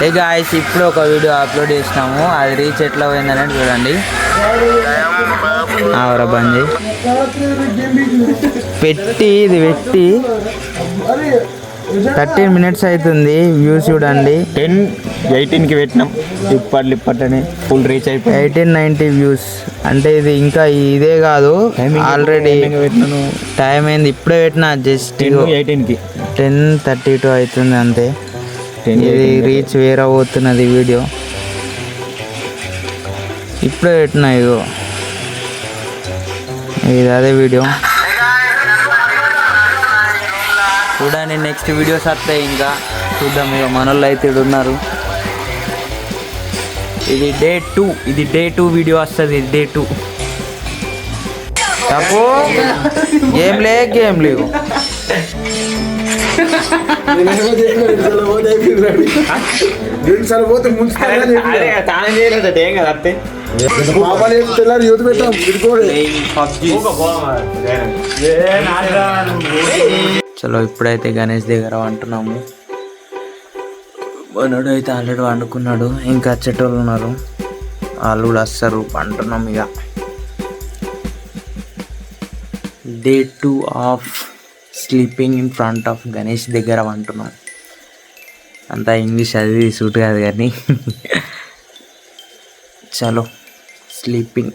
ఏ guys ఇప్పుడు ఒక video upload చేసినాము, అది రీచ్ ఎట్లా పోయిందనేది చూడండి. ఆవరా బంది పెట్టి ఇది పెట్టి 13 minutes అవుతుంది. వ్యూస్ చూడండి 18కి పెట్టినాం. ఇప్పట్లని ఫుల్ రీచ్ అయిపోయి 1890 వ్యూస్. అంటే ఇది ఇంకా ఇదే కాదు, ఆల్రెడీ టైం అయింది. ఇప్పుడే పెట్టిన జస్ట్ 18కి 10:32 అవుతుంది అంతే. ఇది రీచ్ వేరే పోతున్నది వీడియో. ఇప్పుడే పెట్టిన ఇగో ఇది అదే వీడియో చూడండి. నెక్స్ట్ వీడియోస్ వస్తాయి, ఇంకా చూద్దాం. ఇక మనోళ్ళు అయితే ఉన్నారు. ఇది డే 2, ఇది డే 2 వీడియో వస్తుంది. ఇది డే 2. తప్పు గేమ్ లేవు. చలో ఇప్పుడైతే గణేష్ దగ్గర అంటున్నాము. మనోడు అయితే ఆల్రెడీ వండుకున్నాడు, ఇంకా వచ్చేటోళ్ళు ఉన్నారు, వాళ్ళు కూడా వస్తారు అంటున్నాం. ఇక day 2 of sleeping in front of Ganesh దగ్గర అంటున్నాం. అంతా ఇంగ్లీష్ అది సూట్ కాదు కానీ చలో స్లీపింగ్.